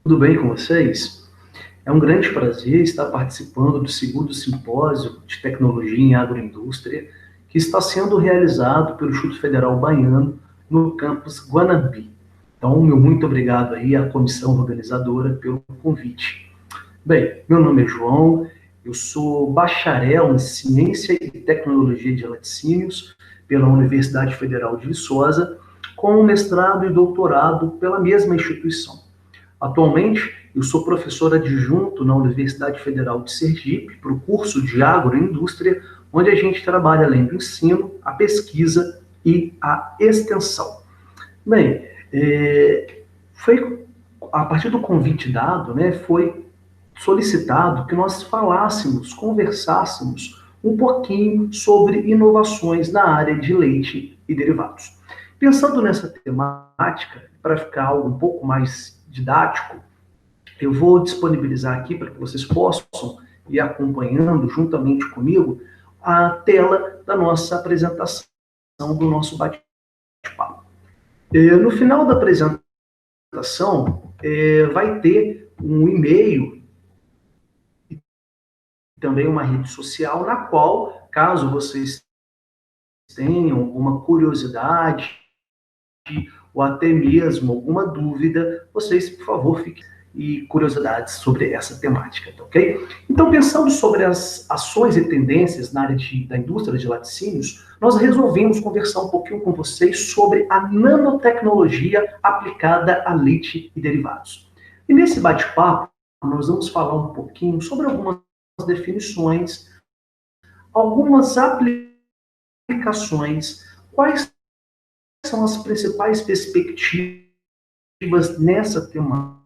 Tudo bem com vocês? É um grande prazer estar participando do segundo simpósio de tecnologia em agroindústria, que está sendo realizado pelo Instituto Federal Baiano no campus Guanambi. Então, meu muito obrigado aí à comissão organizadora pelo convite. Bem, meu nome é João, eu sou bacharel em Ciência e Tecnologia de Laticínios pela Universidade Federal de Viçosa, com mestrado e doutorado pela mesma instituição. Atualmente, eu sou professor adjunto na Universidade Federal de Sergipe para o curso de Agroindústria, onde a gente trabalha além do ensino, a pesquisa e a extensão. Bem, foi a partir do convite dado, foi solicitado que nós falássemos, conversássemos um pouquinho sobre inovações na área de leite e derivados. Pensando nessa temática, para ficar algo um pouco mais didático, eu vou disponibilizar aqui para que vocês possam ir acompanhando juntamente comigo a tela da nossa apresentação, do nosso bate-papo. No final da apresentação, vai ter um e-mail e também uma rede social na qual, caso vocês tenham alguma curiosidade ou até mesmo alguma dúvida, vocês, por favor, fiquem e curiosidades sobre essa temática, tá ok? Então, pensando sobre as ações e tendências na área da indústria de laticínios, nós resolvemos conversar um pouquinho com vocês sobre a nanotecnologia aplicada a leite e derivados. E nesse bate-papo, nós vamos falar um pouquinho sobre algumas definições, algumas aplicações, quais são as principais perspectivas nessa temática,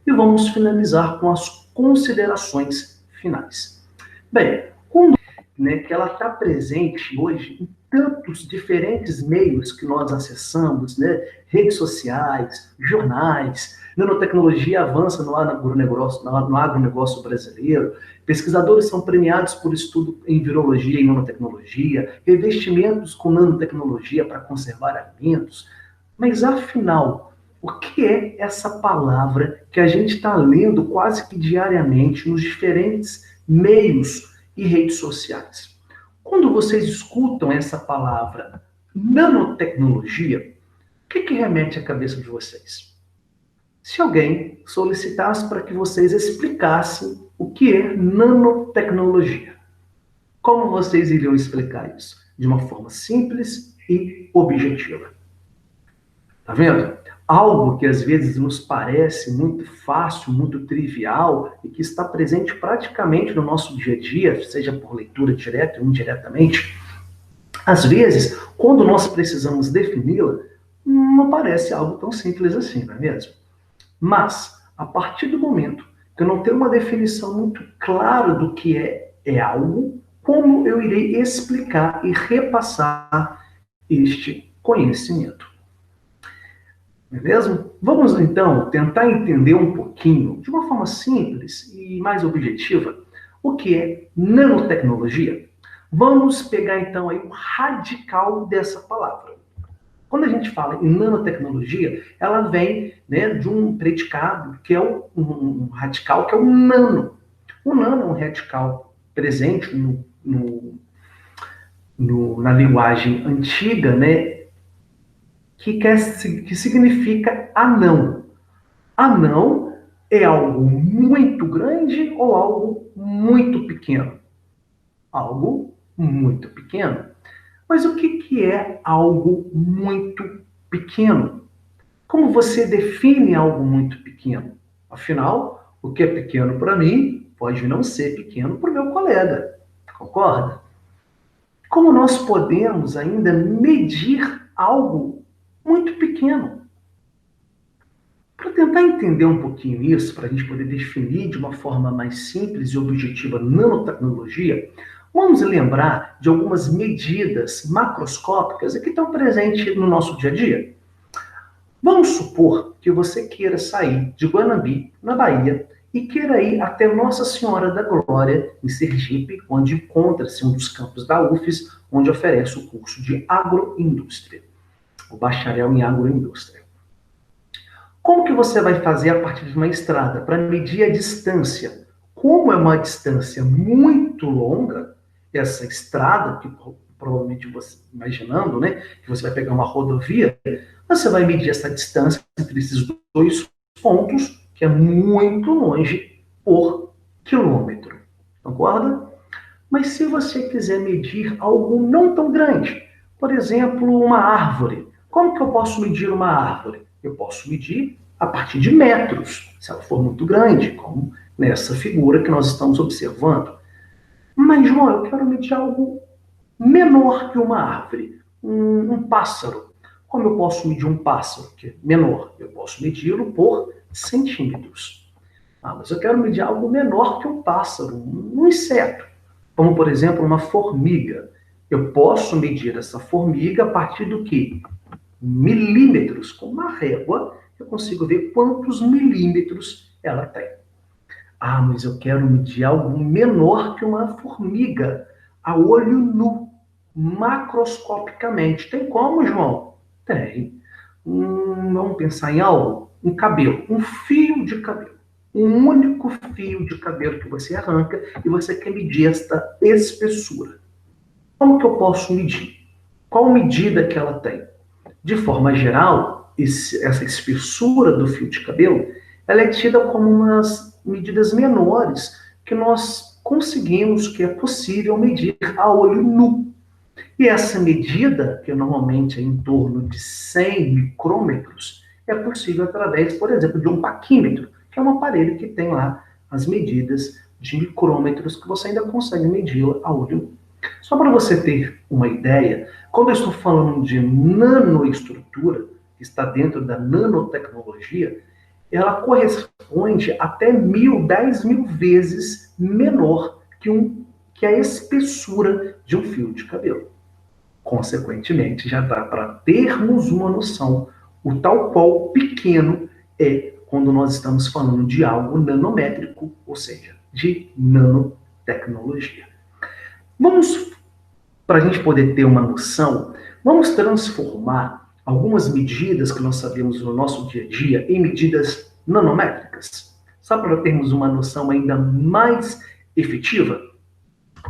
e vamos finalizar com as considerações finais. Bem, como que ela está presente hoje em tantos diferentes meios que nós acessamos, redes sociais, jornais, nanotecnologia avança no agronegócio brasileiro, pesquisadores são premiados por estudo em virologia e nanotecnologia, revestimentos com nanotecnologia para conservar alimentos, mas afinal, o que é essa palavra que a gente está lendo quase que diariamente nos diferentes meios e redes sociais? Quando vocês escutam essa palavra nanotecnologia, o que remete à cabeça de vocês? Se alguém solicitasse para que vocês explicassem o que é nanotecnologia, como vocês iriam explicar isso? De uma forma simples e objetiva. Tá vendo? Algo que às vezes nos parece muito fácil, muito trivial e que está presente praticamente no nosso dia a dia, seja por leitura direta ou indiretamente, às vezes, quando nós precisamos defini-la, não parece algo tão simples assim, não é mesmo? Mas, a partir do momento que eu não tenho uma definição muito clara do que é algo, como eu irei explicar e repassar este conhecimento? Não é mesmo? Vamos, então, tentar entender um pouquinho, de uma forma simples e mais objetiva, o que é nanotecnologia. Vamos pegar, então, aí o radical dessa palavra. Quando a gente fala em nanotecnologia, ela vem de um predicado, que é um radical, que é o nano. O nano é um radical presente na linguagem antiga, que significa anão. Anão é algo muito grande ou algo muito pequeno? Algo muito pequeno. Mas o que é algo muito pequeno? Como você define algo muito pequeno? Afinal, o que é pequeno para mim pode não ser pequeno para o meu colega. Concorda? Como nós podemos ainda medir algo muito pequeno? Para tentar entender um pouquinho isso, para a gente poder definir de uma forma mais simples e objetiva nanotecnologia, vamos lembrar de algumas medidas macroscópicas que estão presentes no nosso dia a dia. Vamos supor que você queira sair de Guanambi, na Bahia, e queira ir até Nossa Senhora da Glória, em Sergipe, onde encontra-se um dos campos da UFES, onde oferece o curso de agroindústria, o bacharel em agroindústria. Como que você vai fazer a partir de uma estrada para medir a distância? Como é uma distância muito longa, essa estrada, que provavelmente você, imaginando, né, que você vai pegar uma rodovia, você vai medir essa distância entre esses dois pontos, que é muito longe por quilômetro. Concorda? Mas se você quiser medir algo não tão grande, por exemplo, uma árvore, como que eu posso medir uma árvore? Eu posso medir a partir de metros, se ela for muito grande, como nessa figura que nós estamos observando. Mas, João, eu quero medir algo menor que uma árvore, um pássaro. Como eu posso medir um pássaro que é menor? Eu posso medi-lo por centímetros. Ah, mas eu quero medir algo menor que um pássaro, um inseto, como por exemplo uma formiga. Eu posso medir essa formiga a partir do quê? Milímetros. Com uma régua, eu consigo ver quantos milímetros ela tem. Ah, mas eu quero medir algo menor que uma formiga, a olho nu, macroscopicamente. Tem como, João? Tem. Vamos pensar em algo? Um cabelo, um fio de cabelo. Um único fio de cabelo que você arranca e você quer medir esta espessura. Como que eu posso medir? Qual medida que ela tem? De forma geral, essa espessura do fio de cabelo, ela é tida como umas medidas menores que nós conseguimos, que é possível medir a olho nu. E essa medida, que normalmente é em torno de 100 micrômetros, é possível através, por exemplo, de um paquímetro, que é um aparelho que tem lá as medidas de micrômetros que você ainda consegue medi-la a olho nu. Só para você ter uma ideia, quando eu estou falando de nanoestrutura, que está dentro da nanotecnologia, ela corresponde até 1.000, 10.000 vezes menor que a espessura de um fio de cabelo. Consequentemente, já dá para termos uma noção o tal qual pequeno é quando nós estamos falando de algo nanométrico, ou seja, de nanotecnologia. Vamos, para a gente poder ter uma noção, vamos transformar algumas medidas que nós sabemos no nosso dia a dia em medidas nanométricas. Só para termos uma noção ainda mais efetiva?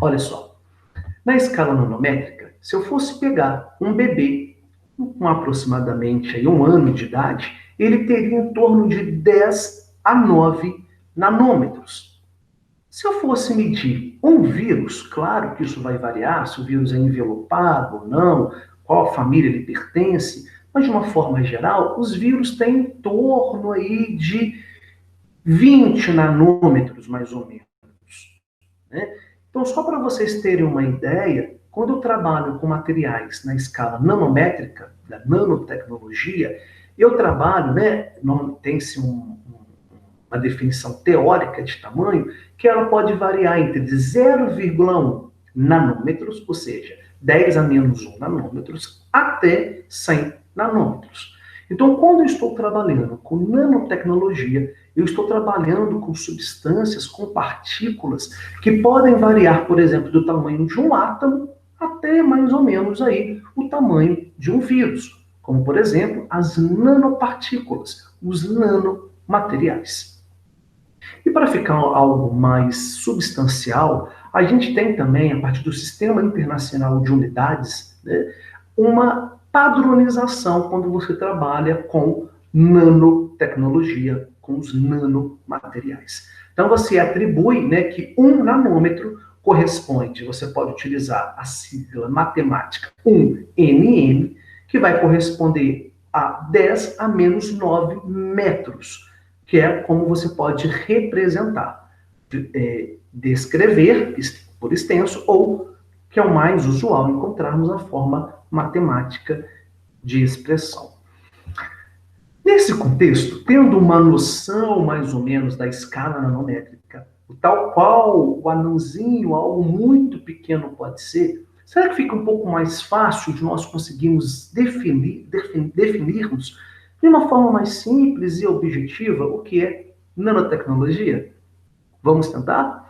Olha só, na escala nanométrica, se eu fosse pegar um bebê com aproximadamente aí 1 ano de idade, ele teria em torno de 10 a 9 nanômetros. Se eu fosse medir um vírus, claro que isso vai variar, se o vírus é envelopado ou não, qual família ele pertence, mas de uma forma geral, os vírus têm em torno aí de 20 nanômetros, mais ou menos. Né? Então, só para vocês terem uma ideia, quando eu trabalho com materiais na escala nanométrica, da nanotecnologia, eu trabalho, né, tem-se uma definição teórica de tamanho, que ela pode variar entre 0,1 nanômetros, ou seja, 10 a menos 1 nanômetros, até 100 nanômetros. Então, quando eu estou trabalhando com nanotecnologia, eu estou trabalhando com substâncias, com partículas que podem variar, por exemplo, do tamanho de um átomo até mais ou menos aí o tamanho de um vírus, como por exemplo as nanopartículas, os nanomateriais. E para ficar algo mais substancial, a gente tem também, a partir do Sistema Internacional de Unidades, né, uma padronização quando você trabalha com nanotecnologia, com os nanomateriais. Então você atribui, né, que 1 nanômetro corresponde, você pode utilizar a sigla matemática 1 nm, que vai corresponder a 10 a menos 9 metros, que é como você pode representar, descrever por extenso, ou, que é o mais usual, encontrarmos a forma matemática de expressão. Nesse contexto, tendo uma noção mais ou menos da escala nanométrica, o tal qual o anãozinho, algo muito pequeno pode ser, será que fica um pouco mais fácil de nós conseguirmos definirmos de uma forma mais simples e objetiva o que é nanotecnologia? Vamos tentar?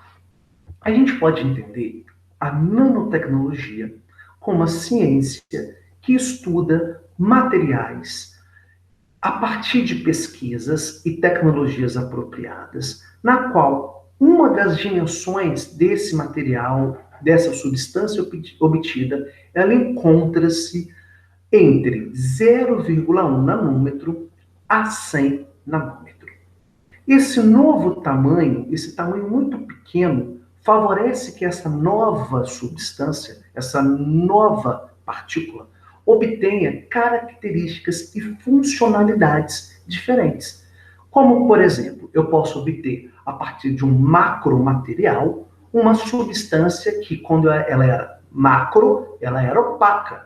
A gente pode entender a nanotecnologia como a ciência que estuda materiais, a partir de pesquisas e tecnologias apropriadas, na qual uma das dimensões desse material, dessa substância obtida, ela encontra-se entre 0,1 nanômetro a 100 nanômetro. Esse novo tamanho, esse tamanho muito pequeno, favorece que essa nova substância, essa nova partícula, obtenha características e funcionalidades diferentes. Como, por exemplo, eu posso obter, a partir de um macromaterial, uma substância que, quando ela era macro, ela era opaca.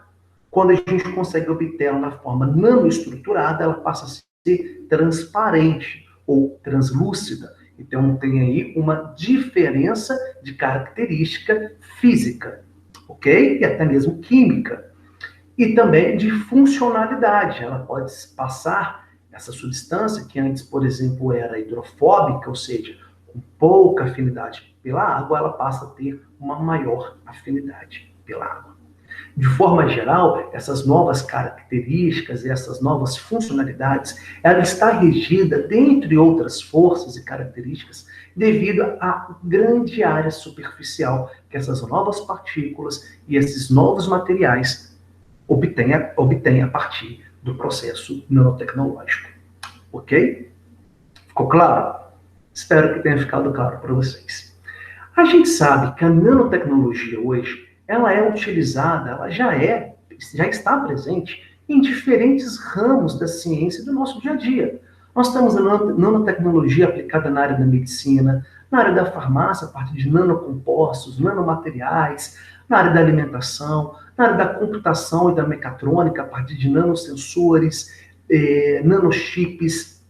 Quando a gente consegue obter ela na forma nanoestruturada, ela passa a ser transparente ou translúcida. Então, tem aí uma diferença de característica física, ok? E até mesmo química. E também de funcionalidade. Ela pode passar essa substância, que antes, por exemplo, era hidrofóbica, ou seja, com pouca afinidade pela água, ela passa a ter uma maior afinidade pela água. De forma geral, essas novas características e essas novas funcionalidades, ela está regida, dentre outras forças e características, devido à grande área superficial que essas novas partículas e esses novos materiais obtêm a partir do processo nanotecnológico. Ok? Ficou claro? Espero que tenha ficado claro para vocês. A gente sabe que a nanotecnologia hoje, ela é utilizada, ela já está presente em diferentes ramos da ciência do nosso dia a dia. Nós temos a nanotecnologia aplicada na área da medicina, na área da farmácia, a partir de nanocompostos, nanomateriais, na área da alimentação, na área da computação e da mecatrônica, a partir de nanosensores, nanochips,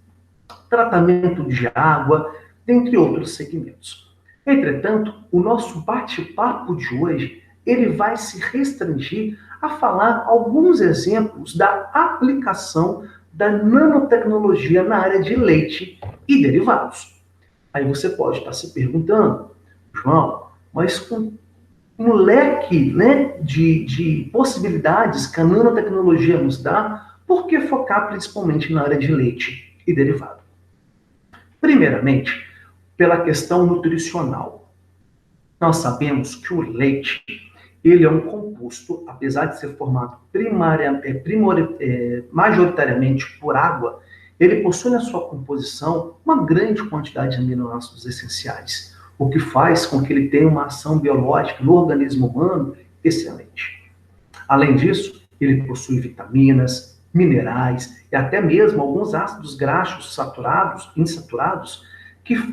tratamento de água, dentre outros segmentos. Entretanto, o nosso bate-papo de hoje, ele vai se restringir a falar alguns exemplos da aplicação da nanotecnologia na área de leite e derivados. Aí você pode estar se perguntando, João, mas com um leque, né, de possibilidades que a nanotecnologia nos dá, por que focar principalmente na área de leite e derivado? Primeiramente, pela questão nutricional. Nós sabemos que o leite, ele é um composto, apesar de ser formado majoritariamente por água, ele possui na sua composição uma grande quantidade de aminoácidos essenciais, o que faz com que ele tenha uma ação biológica no organismo humano excelente. Além disso, ele possui vitaminas, minerais e até mesmo alguns ácidos graxos saturados, insaturados,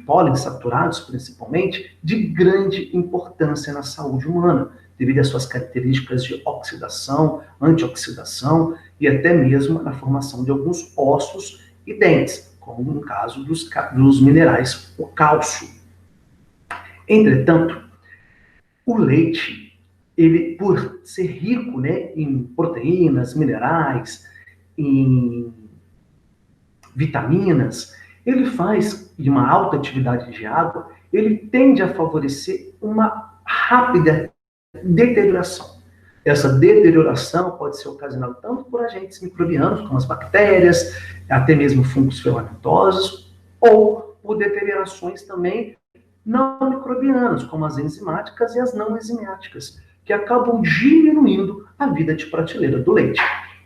poliinsaturados principalmente, de grande importância na saúde humana, devido às suas características de oxidação, antioxidação e até mesmo na formação de alguns ossos e dentes, como no caso dos minerais, o cálcio. Entretanto, o leite, ele, por ser rico, né, em proteínas, minerais, em vitaminas, ele faz, de uma alta atividade de água, ele tende a favorecer uma rápida deterioração. Essa deterioração pode ser ocasionada tanto por agentes microbianos, como as bactérias, até mesmo fungos filamentosos, ou por deteriorações também não microbianas, como as enzimáticas e as não enzimáticas, que acabam diminuindo a vida de prateleira do leite.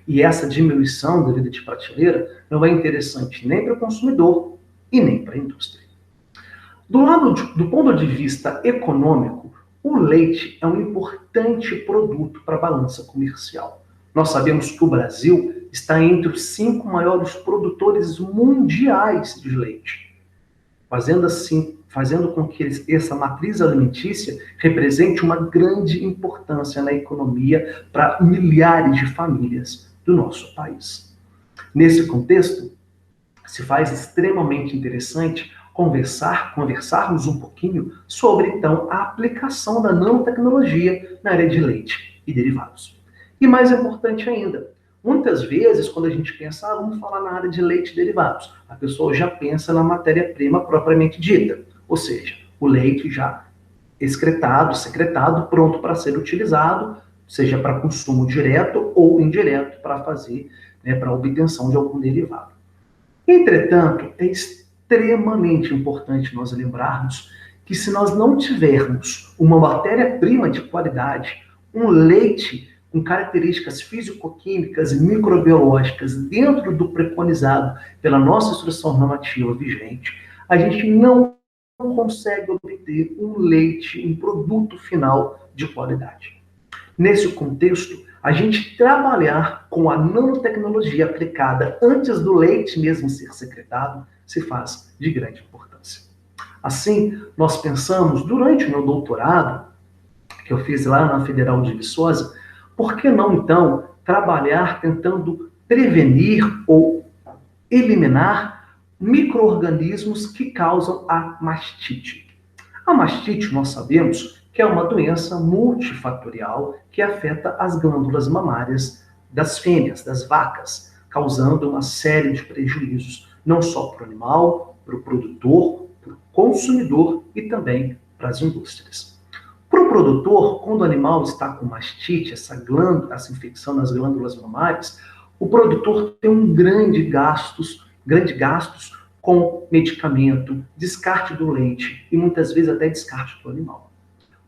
E essa diminuição da vida de prateleira não é interessante nem para o consumidor e nem para a indústria. Do ponto de vista econômico, o leite é um importante produto para a balança comercial. Nós sabemos que o Brasil está entre os 5 maiores produtores mundiais de leite, fazendo com que essa matriz alimentícia represente uma grande importância na economia para milhares de famílias do nosso país. Nesse contexto, se faz extremamente interessante conversarmos um pouquinho sobre, então, a aplicação da nanotecnologia na área de leite e derivados. E mais importante ainda, muitas vezes, quando a gente pensa, vamos falar na área de leite e derivados, a pessoa já pensa na matéria-prima propriamente dita, ou seja, o leite já secretado, pronto para ser utilizado, seja para consumo direto ou indireto, para fazer, para obtenção de algum derivado. Entretanto, é extremamente importante nós lembrarmos que se nós não tivermos uma matéria-prima de qualidade, um leite com características físico-químicas e microbiológicas dentro do preconizado pela nossa instrução normativa vigente, a gente não consegue obter um leite, um produto final de qualidade. Nesse contexto, a gente trabalhar com a nanotecnologia aplicada antes do leite mesmo ser secretado se faz de grande importância. Assim, nós pensamos, durante o meu doutorado, que eu fiz lá na Federal de Viçosa, por que não, então, trabalhar tentando prevenir ou eliminar micro-organismos que causam a mastite? A mastite, nós sabemos que é uma doença multifatorial que afeta as glândulas mamárias das fêmeas, das vacas, causando uma série de prejuízos, não só para o animal, para o produtor, para o consumidor e também para as indústrias. Para o produtor, quando o animal está com mastite, essa infecção nas glândulas mamárias, o produtor tem grande gastos com medicamento, descarte do leite e muitas vezes até descarte do animal.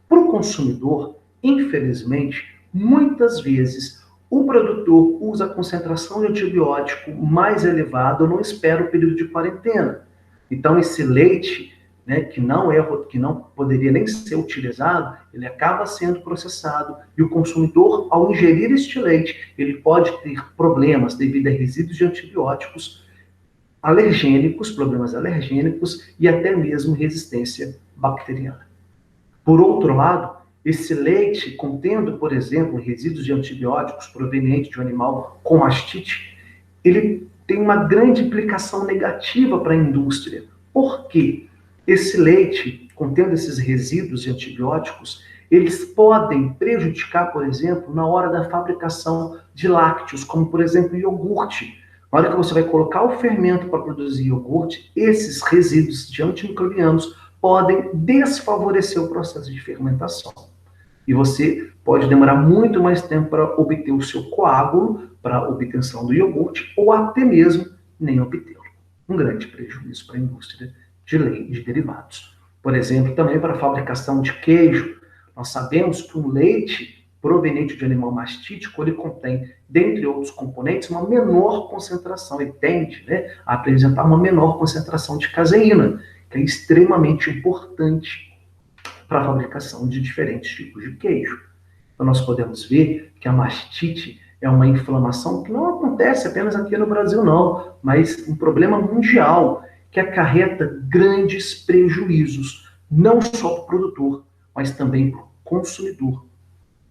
Para o consumidor, infelizmente, muitas vezes o produtor usa a concentração de antibiótico mais elevada ou não espera o período de quarentena. Então, esse leite, né, que não poderia nem ser utilizado, ele acaba sendo processado e o consumidor, ao ingerir este leite, ele pode ter problemas devido a resíduos de antibióticos alergênicos, problemas alergênicos e até mesmo resistência bacteriana. Por outro lado, esse leite contendo, por exemplo, resíduos de antibióticos provenientes de um animal com mastite, ele tem uma grande implicação negativa para a indústria. Por quê? Esse leite, contendo esses resíduos de antibióticos, eles podem prejudicar, por exemplo, na hora da fabricação de lácteos, como, por exemplo, iogurte. Na hora que você vai colocar o fermento para produzir iogurte, esses resíduos de antimicrobianos podem desfavorecer o processo de fermentação. E você pode demorar muito mais tempo para obter o seu coágulo, para a obtenção do iogurte, ou até mesmo nem obtê-lo. Um grande prejuízo para a indústria de leite, de derivados. Por exemplo, também para a fabricação de queijo. Nós sabemos que um leite proveniente de animal mastítico, ele contém, dentre outros componentes, uma menor concentração, e tende, né, a apresentar uma menor concentração de caseína, que é extremamente importante para a fabricação de diferentes tipos de queijo. Então, nós podemos ver que a mastite é uma inflamação que não acontece apenas aqui no Brasil, não, mas um problema mundial que acarreta grandes prejuízos, não só para o produtor, mas também para o consumidor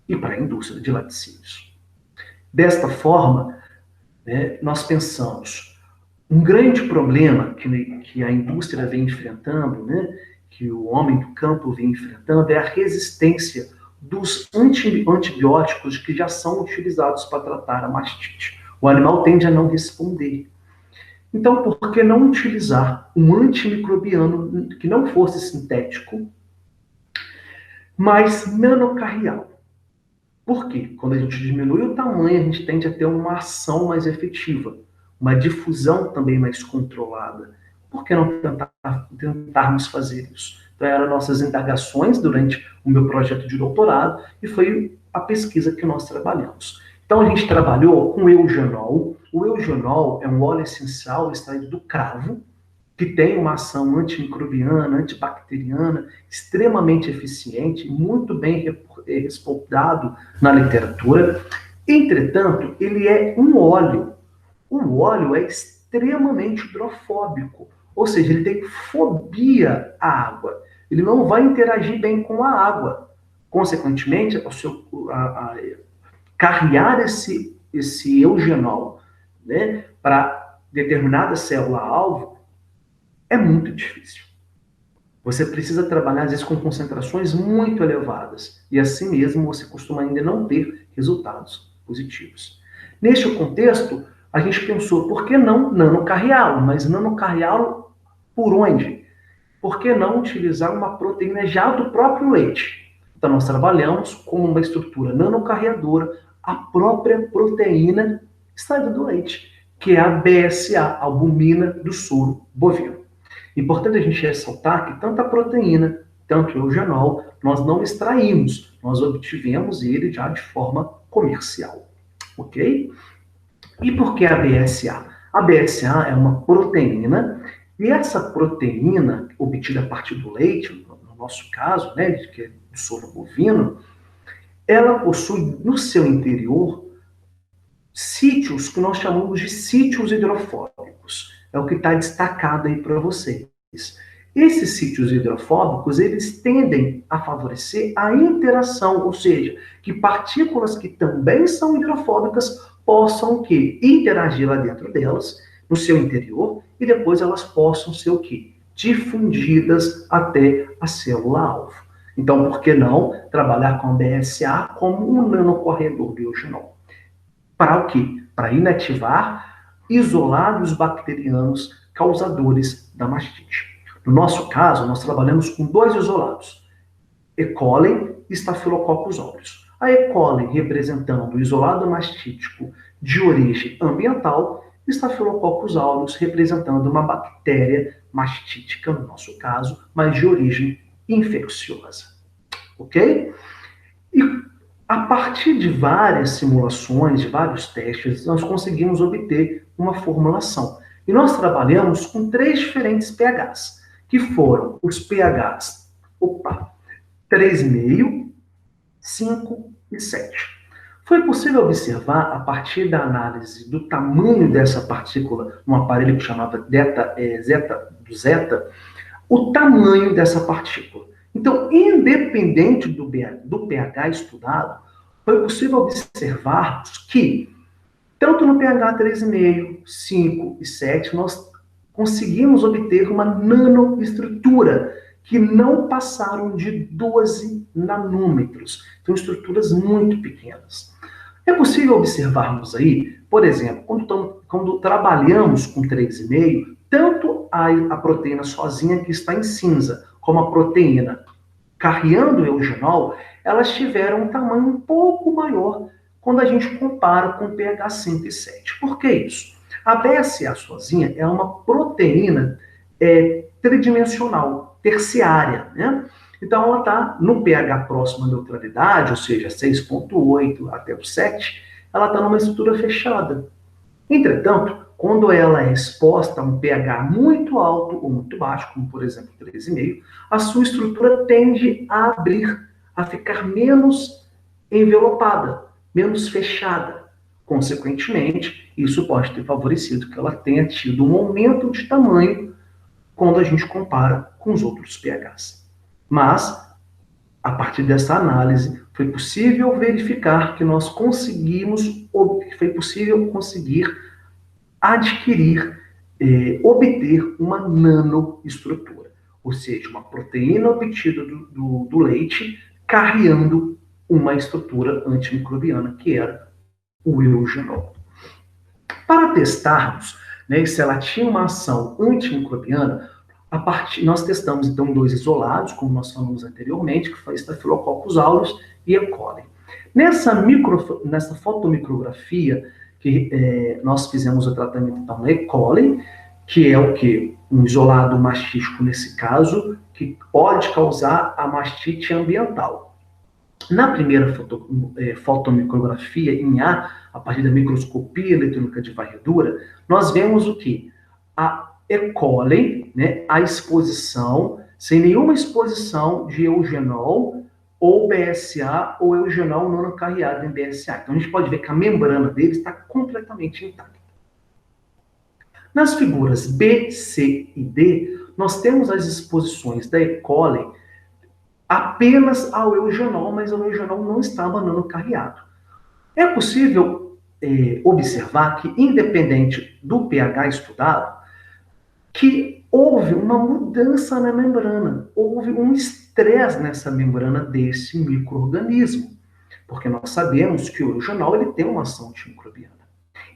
e para a indústria de laticínios. Desta forma, né, nós pensamos, um grande problema que a indústria vem enfrentando, né, que o homem do campo vem enfrentando, é a resistência dos antibióticos que já são utilizados para tratar a mastite. O animal tende a não responder. Então, por que não utilizar um antimicrobiano que não fosse sintético, mas nanocarrial? Por quê? Quando a gente diminui o tamanho, a gente tende a ter uma ação mais efetiva, uma difusão também mais controlada. Por que não tentarmos fazer isso? Então, eram nossas indagações durante o meu projeto de doutorado e foi a pesquisa que nós trabalhamos. Então, a gente trabalhou com eugenol. O eugenol é um óleo essencial extraído do cravo, que tem uma ação antimicrobiana, antibacteriana, extremamente eficiente, muito bem respaldado na literatura. Entretanto, ele é um óleo. O óleo é extremamente hidrofóbico, ou seja, ele tem fobia à água. Ele não vai interagir bem com a água. Consequentemente, carrear esse eugenol, né, para determinada célula-alvo é muito difícil. Você precisa trabalhar, às vezes, com concentrações muito elevadas. E, assim mesmo, você costuma ainda não ter resultados positivos. Neste contexto, a gente pensou, por que não nanocarriá-lo? Mas nanocarriá-lo por onde? Por que não utilizar uma proteína já do próprio leite? Então, nós trabalhamos com uma estrutura nanocarreadora, a própria proteína extraída do leite. que é a BSA, albumina do soro bovino. Importante a gente ressaltar que tanto a proteína, tanto o eugenol, nós não extraímos, nós obtivemos ele já de forma comercial, ok? E por que a BSA? A BSA é uma proteína, e essa proteína, obtida a partir do leite, no nosso caso, né, que é do soro bovino, ela possui no seu interior sítios que nós chamamos de sítios hidrofóbicos. É o que está destacado aí para vocês. Esses sítios hidrofóbicos, eles tendem a favorecer a interação, ou seja, que partículas que também são hidrofóbicas possam o quê? Interagir lá dentro delas, no seu interior, e depois elas possam ser o quê? Difundidas até a célula-alvo. Então, por que não trabalhar com a BSA como um nanocorredor do eugenol? Para o quê? Para inativar, isolar os bacterianos causadores da mastite. No nosso caso, nós trabalhamos com dois isolados, E. coli e Staphylococcus aureus. A E. coli representando o isolado mastítico de origem ambiental e Staphylococcus aureus representando uma bactéria mastítica, no nosso caso, mas de origem infecciosa. Ok? E a partir de várias simulações, de vários testes, nós conseguimos obter uma formulação. E nós trabalhamos com 3 diferentes pHs, que foram os pHs 3,5, 5 e 7. Foi possível observar, a partir da análise do tamanho dessa partícula, um aparelho que chamava zeta, o tamanho dessa partícula. Então, independente do pH estudado, foi possível observarmos que, tanto no pH 3,5, 5 e 7, nós conseguimos obter uma nanoestrutura que não passaram de 12 nanômetros. Então, estruturas muito pequenas. É possível observarmos aí, por exemplo, quando trabalhamos com 3,5, tanto a proteína sozinha que está em cinza, como a proteína carreando o eugenol, elas tiveram um tamanho um pouco maior quando a gente compara com o pH 5 e 7. Por que isso? A BSA sozinha é uma proteína tridimensional, terciária, né? Então ela está no pH próximo à neutralidade, ou seja, 6,8 até o 7, ela está numa estrutura fechada. Entretanto, quando ela é exposta a um pH muito alto ou muito baixo, como por exemplo 3,5, a sua estrutura tende a abrir, a ficar menos envelopada, menos fechada. Consequentemente, isso pode ter favorecido que ela tenha tido um aumento de tamanho quando a gente compara com os outros pHs. Mas, a partir dessa análise, foi possível verificar que nós foi possível conseguir adquirir, obter uma nanoestrutura, ou seja, uma proteína obtida do leite carreando uma estrutura antimicrobiana, que era o eugenol. Para testarmos, né, se ela tinha uma ação antimicrobiana, nós testamos então 2 isolados, como nós falamos anteriormente, que foi Staphylococcus aureus e E. coli. Nessa fotomicrografia, que nós fizemos o tratamento então da E. coli, que é o que? Um isolado mastítico nesse caso, que pode causar a mastite ambiental. Na primeira fotomicrografia em a partir da microscopia eletrônica de varredura, nós vemos o que? A E. coli, né, a exposição, sem nenhuma exposição de eugenol ou BSA ou eugenol não carreado em BSA. Então a gente pode ver que a membrana dele está completamente intacta. Nas figuras B, C e D, nós temos as exposições da E. coli apenas ao eugenol, mas o eugenol não estava nanocarreado. É possível observar que, independente do pH estudado, que houve uma mudança na membrana, houve um estresse nessa membrana desse micro-organismo, porque nós sabemos que o eugenol ele tem uma ação antimicrobiana.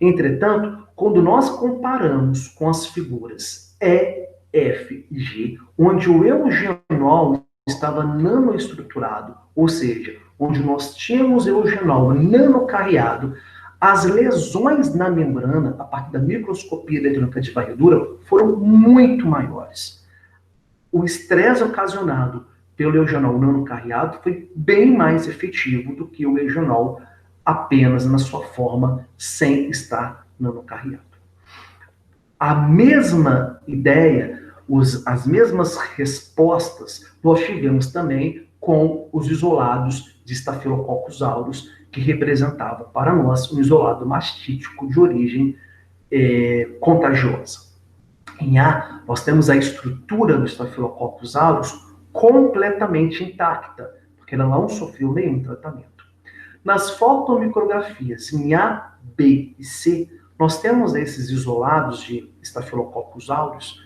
Entretanto, quando nós comparamos com as figuras E, F e G, onde o eugenol estava nanoestruturado, ou seja, onde nós tínhamos eugenol nanocarreado, as lesões na membrana, a partir da microscopia eletrônica de varredura, foram muito maiores. O estresse ocasionado pelo eugenol nanocarreado foi bem mais efetivo do que o eugenol apenas na sua forma sem estar nanocarreado. A mesma ideia, as mesmas respostas nós tivemos também com os isolados de Staphylococcus aureus, que representavam para nós um isolado mastítico de origem contagiosa. Em A, nós temos a estrutura do Staphylococcus aureus completamente intacta, porque ela não sofreu nenhum tratamento. Nas fotomicrografias em A, B e C, nós temos esses isolados de Staphylococcus aureus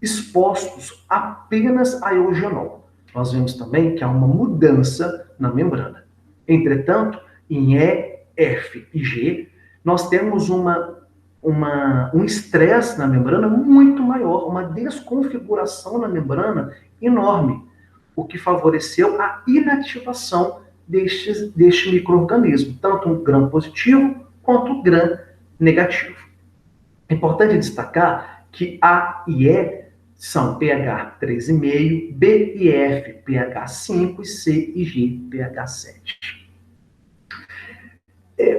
expostos apenas a eugenol. Nós vemos também que há uma mudança na membrana. Entretanto, em E, F e G, nós temos um estresse na membrana muito maior, uma desconfiguração na membrana enorme, o que favoreceu a inativação deste micro-organismo, tanto um gram positivo quanto um gram negativo. É importante destacar que A e E são pH 3,5, B e F pH 5 e C e G pH 7.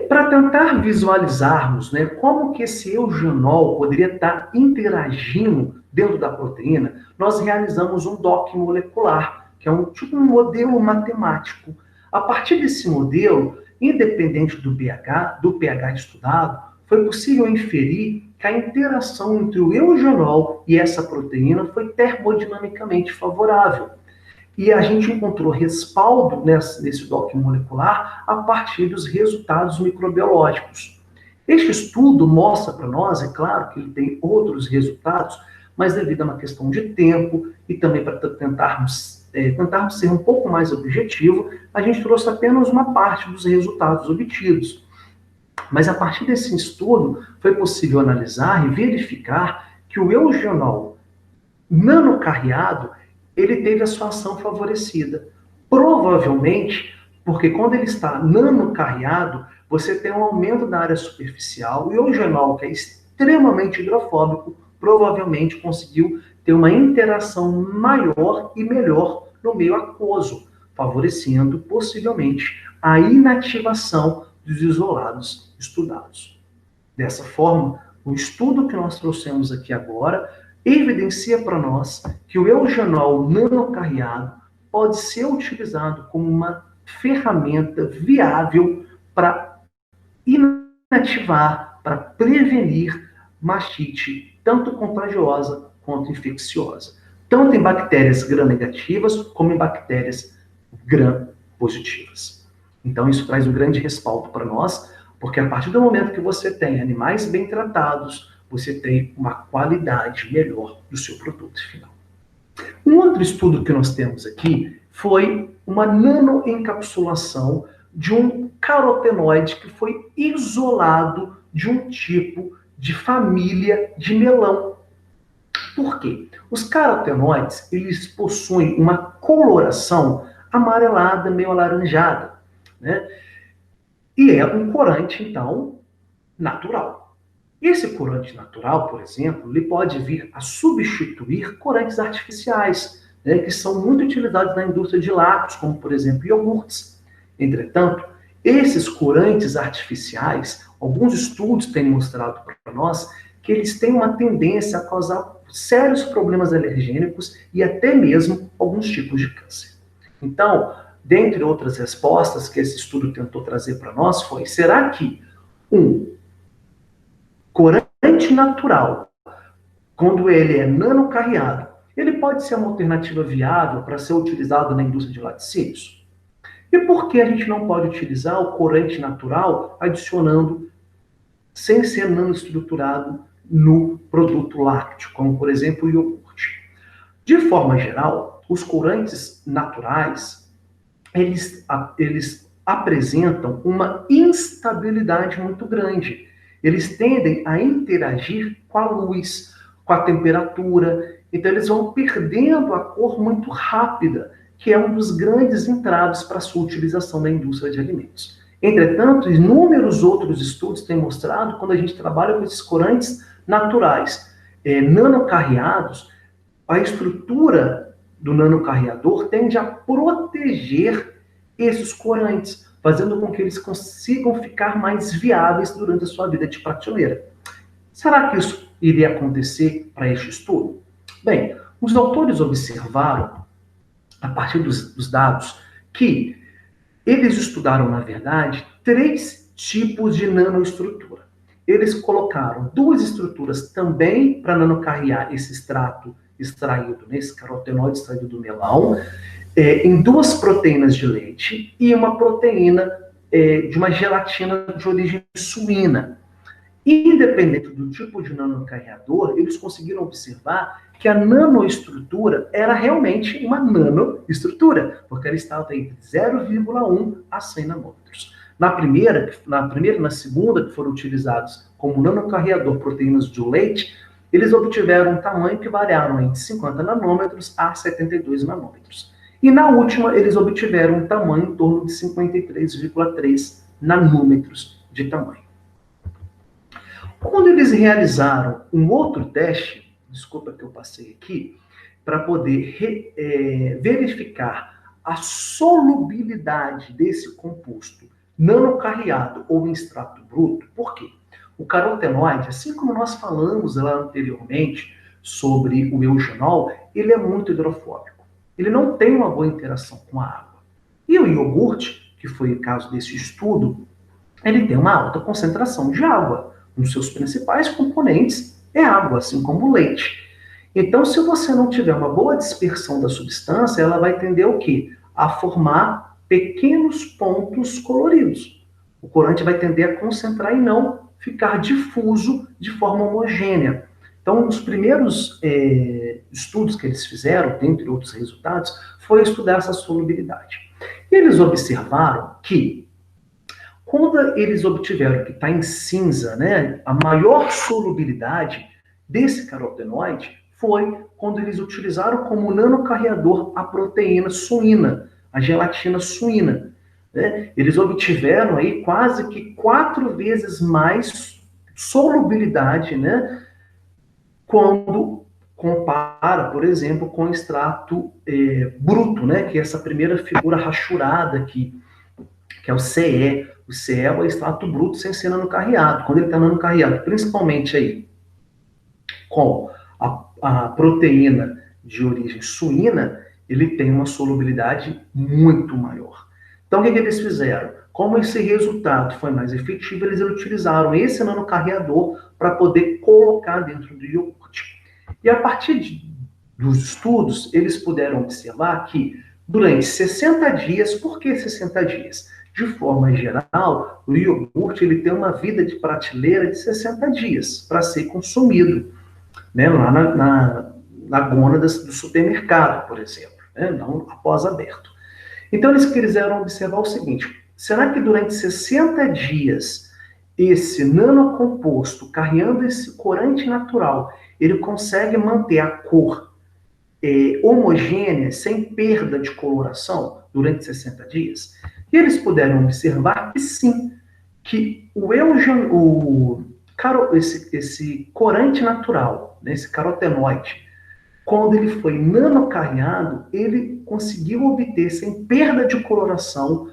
Para tentar visualizarmos, né, como que esse eugenol poderia estar interagindo dentro da proteína, nós realizamos um DOC molecular, que é um modelo matemático. A partir desse modelo, independente do pH estudado, foi possível inferir que a interação entre o eugenol e essa proteína foi termodinamicamente favorável. E a gente encontrou respaldo nesse DOC molecular a partir dos resultados microbiológicos. Este estudo mostra para nós, é claro que ele tem outros resultados, mas devido a uma questão de tempo e também para tentarmos ser um pouco mais objetivo, a gente trouxe apenas uma parte dos resultados obtidos. Mas a partir desse estudo foi possível analisar e verificar que o eugenol nanocarreado ele teve a sua ação favorecida. Provavelmente, porque quando ele está nanocarreado, você tem um aumento da área superficial e o eugenol, que é extremamente hidrofóbico, provavelmente conseguiu ter uma interação maior e melhor no meio aquoso, favorecendo possivelmente a inativação dos isolados estudados. Dessa forma, o estudo que nós trouxemos aqui agora evidencia para nós que o eugenol nanocarreado pode ser utilizado como uma ferramenta viável para inativar, para prevenir mastite, tanto contagiosa quanto infecciosa, tanto em bactérias gram-negativas como em bactérias gram-positivas. Então, isso traz um grande respaldo para nós, porque a partir do momento que você tem animais bem tratados, você tem uma qualidade melhor do seu produto final. Um outro estudo que nós temos aqui foi uma nanoencapsulação de um carotenoide que foi isolado de um tipo de família de melão. Por quê? Os carotenoides, eles possuem uma coloração amarelada, meio alaranjada, né? E é um corante, então, natural. Esse corante natural, por exemplo, ele pode vir a substituir corantes artificiais, né, que são muito utilizados na indústria de lácteos, como, por exemplo, iogurtes. Entretanto, esses corantes artificiais, alguns estudos têm mostrado para nós que eles têm uma tendência a causar sérios problemas alergênicos e até mesmo alguns tipos de câncer. Então, dentre outras respostas que esse estudo tentou trazer para nós foi, será que corante natural, quando ele é nanocarreado, ele pode ser uma alternativa viável para ser utilizado na indústria de laticínios? E por que a gente não pode utilizar o corante natural adicionando, sem ser nanoestruturado, no produto lácteo, como, por exemplo, o iogurte? De forma geral, os corantes naturais, eles apresentam uma instabilidade muito grande. Eles tendem a interagir com a luz, com a temperatura, então eles vão perdendo a cor muito rápida, que é um dos grandes entraves para a sua utilização na indústria de alimentos. Entretanto, inúmeros outros estudos têm mostrado, quando a gente trabalha com esses corantes naturais, nanocarreados, a estrutura do nanocarreador tende a proteger esses corantes, fazendo com que eles consigam ficar mais viáveis durante a sua vida de prateleira. Será que isso iria acontecer para este estudo? Bem, os autores observaram, a partir dos dados, que eles estudaram, na verdade, 3 tipos de nanoestrutura. Eles colocaram 2 estruturas também para nanocarrear esse extrato extraído, esse carotenoide extraído do melão, em 2 proteínas de leite e uma proteína de uma gelatina de origem suína. Independente do tipo de nanocarreador, eles conseguiram observar que a nanoestrutura era realmente uma nanoestrutura, porque ela estava entre 0,1 a 100 nanômetros. Na primeira e na segunda, que foram utilizados como nanocarreador proteínas de leite, eles obtiveram um tamanho que variaram entre 50 nanômetros a 72 nanômetros. E na última, eles obtiveram um tamanho em torno de 53,3 nanômetros de tamanho. Quando eles realizaram um outro teste, desculpa que eu passei aqui, para poder verificar a solubilidade desse composto nanocarreado ou em extrato bruto, por quê? O carotenoide, assim como nós falamos lá anteriormente sobre o eugenol, ele é muito hidrofóbico. Ele não tem uma boa interação com a água. E o iogurte, que foi o caso desse estudo, ele tem uma alta concentração de água. Um dos seus principais componentes é água, assim como o leite. Então, se você não tiver uma boa dispersão da substância, ela vai tender o quê? A formar pequenos pontos coloridos. O corante vai tender a concentrar e não ficar difuso de forma homogênea. Então, os primeiros estudos que eles fizeram, dentre outros resultados, foi estudar essa solubilidade. E eles observaram que quando eles obtiveram que está em cinza, né, a maior solubilidade desse carotenoide foi quando eles utilizaram como nanocarreador a proteína suína, a gelatina suína. Né? Eles obtiveram aí quase que 4 vezes mais solubilidade, né, quando compara, por exemplo, com o extrato bruto, né, que é essa primeira figura rachurada aqui, que é o CE. O CE é o extrato bruto sem ser nanocarreado. Quando ele está nanocarreado, principalmente aí com a proteína de origem suína, ele tem uma solubilidade muito maior. Então, o que eles fizeram? Como esse resultado foi mais efetivo, eles utilizaram esse nanocarreador para poder colocar dentro do iogurte. E a partir dos estudos, eles puderam observar que durante 60 dias, por que 60 dias? De forma geral, o iogurte ele tem uma vida de prateleira de 60 dias para ser consumido, né, lá na gônada do supermercado, por exemplo, né, não após aberto. Então, eles quiseram observar o seguinte: será que durante 60 dias esse nanocomposto, carregando esse corante natural, ele consegue manter a cor homogênea, sem perda de coloração, durante 60 dias? E eles puderam observar que sim, que esse corante natural, né, esse carotenoide, quando ele foi nanocarreado, ele conseguiu obter, sem perda de coloração,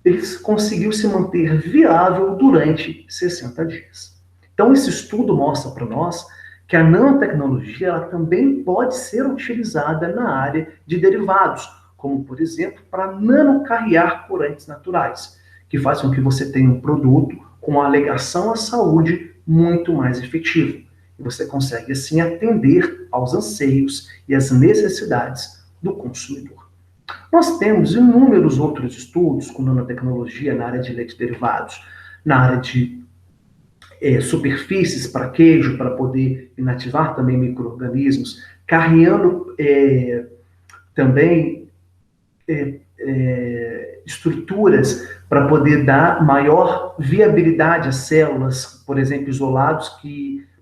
ele conseguiu se manter viável durante 60 dias. Então, esse estudo mostra para nós que a nanotecnologia ela também pode ser utilizada na área de derivados, como, por exemplo, para nanocarrear corantes naturais, que faz com que você tenha um produto com uma alegação à saúde muito mais efetivo. E você consegue, assim, atender aos anseios e às necessidades do consumidor. Nós temos inúmeros outros estudos com nanotecnologia na área de leite derivados, na área de superfícies para queijo, para poder inativar também micro-organismos, carreando também estruturas para poder dar maior viabilidade às células, por exemplo, isolados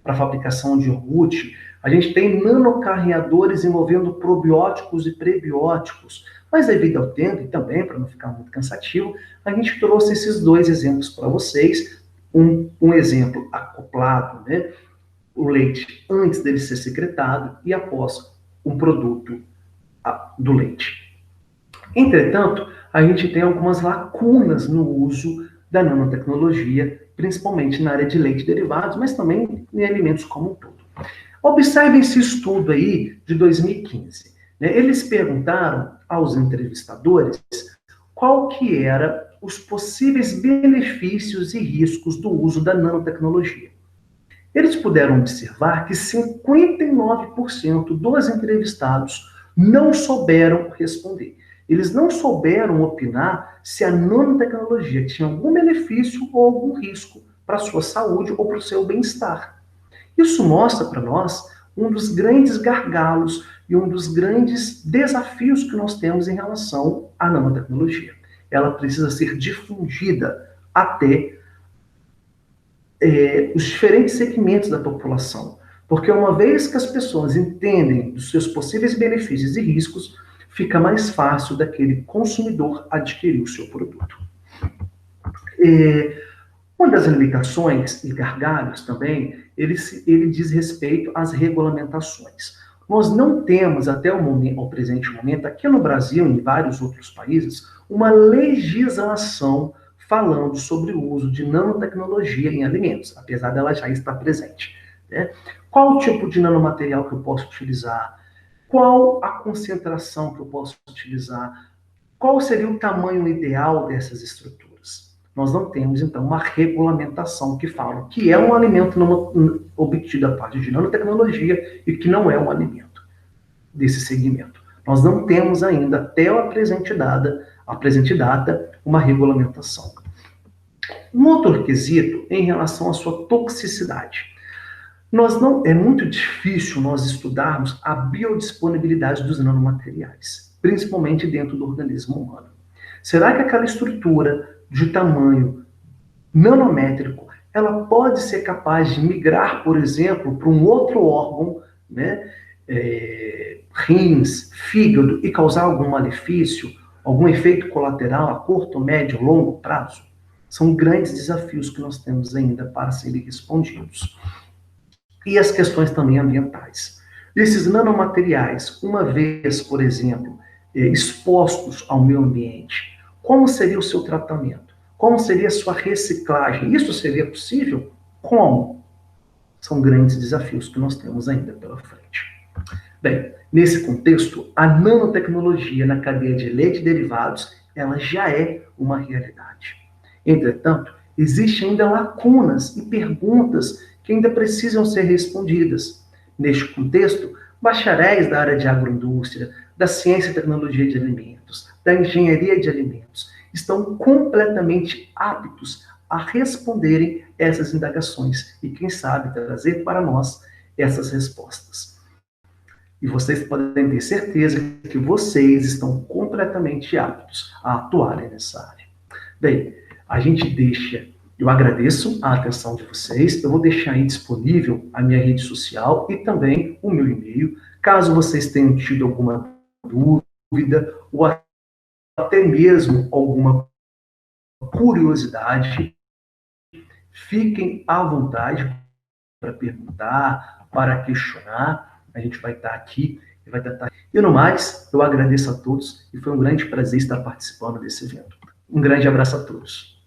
para a fabricação de iogurte, A gente tem nanocarreadores envolvendo probióticos e prebióticos. Mas devido ao tempo e também para não ficar muito cansativo, a gente trouxe esses dois exemplos para vocês. Um exemplo acoplado, né? O leite antes dele ser secretado e após um produto do leite. Entretanto, a gente tem algumas lacunas no uso da nanotecnologia, principalmente na área de leite e derivados, mas também em alimentos como um todo. Observem esse estudo aí de 2015. Né? Eles perguntaram aos entrevistadores qual que era os possíveis benefícios e riscos do uso da nanotecnologia. Eles puderam observar que 59% dos entrevistados não souberam responder. Eles não souberam opinar se a nanotecnologia tinha algum benefício ou algum risco para a sua saúde ou para o seu bem-estar. Isso mostra para nós um dos grandes gargalos e um dos grandes desafios que nós temos em relação à nanotecnologia. Ela precisa ser difundida até os diferentes segmentos da população. Porque uma vez que as pessoas entendem dos seus possíveis benefícios e riscos, fica mais fácil daquele consumidor adquirir o seu produto. Uma das limitações e gargalos também, ele diz respeito às regulamentações. Nós não temos, até ao presente momento, aqui no Brasil e em vários outros países, uma legislação falando sobre o uso de nanotecnologia em alimentos, apesar dela já estar presente. Né? Qual o tipo de nanomaterial que eu posso utilizar? Qual a concentração que eu posso utilizar? Qual seria o tamanho ideal dessas estruturas? Nós não temos, então, uma regulamentação que fala que é um alimento obtido a partir de nanotecnologia e que não é um alimento desse segmento. Nós não temos ainda, até a presente data, uma regulamentação. Um outro quesito em relação à sua toxicidade. É muito difícil nós estudarmos a biodisponibilidade dos nanomateriais, principalmente dentro do organismo humano. Será que aquela estrutura de tamanho nanométrico, ela pode ser capaz de migrar, por exemplo, para um outro órgão, né, rins, fígado, e causar algum malefício, algum efeito colateral a curto, médio, longo prazo? São grandes desafios que nós temos ainda para serem respondidos. E as questões também ambientais. Esses nanomateriais, uma vez, por exemplo, expostos ao meio ambiente, como seria o seu tratamento? Como seria a sua reciclagem? Isso seria possível? Como? São grandes desafios que nós temos ainda pela frente. Bem, nesse contexto, a nanotecnologia na cadeia de leite e derivados, ela já é uma realidade. Entretanto, existem ainda lacunas e perguntas que ainda precisam ser respondidas. Neste contexto, bacharéis da área de agroindústria, da ciência e tecnologia de alimentos, da engenharia de alimentos, estão completamente aptos a responderem essas indagações e, quem sabe, trazer para nós essas respostas. E vocês podem ter certeza que vocês estão completamente aptos a atuarem nessa área. Bem, eu agradeço a atenção de vocês, eu vou deixar aí disponível a minha rede social e também o meu e-mail, caso vocês tenham tido alguma dúvida ou até mesmo alguma curiosidade, fiquem à vontade para perguntar, para questionar, a gente vai estar aqui e vai tentar. E no mais, eu agradeço a todos e foi um grande prazer estar participando desse evento. Um grande abraço a todos.